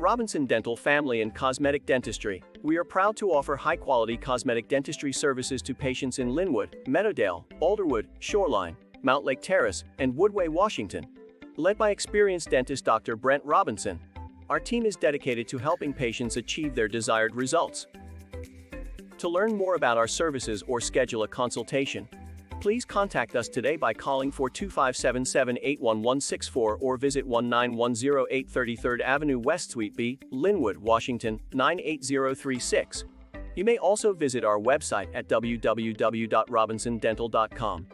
Robinson Dental Family and Cosmetic Dentistry, we are proud to offer high-quality cosmetic dentistry services to patients in Linwood, Meadowdale, Alderwood, Shoreline, Mount Lake Terrace, and Woodway, Washington. Led by experienced dentist Dr. Brent Robinson, our team is dedicated to helping patients achieve their desired results. To learn more about our services or schedule a consultation, please contact us today by calling 425-778-1164 or visit 19108 33rd Avenue West Suite B, Linwood, Washington, 98036. You may also visit our website at www.robinsondental.com.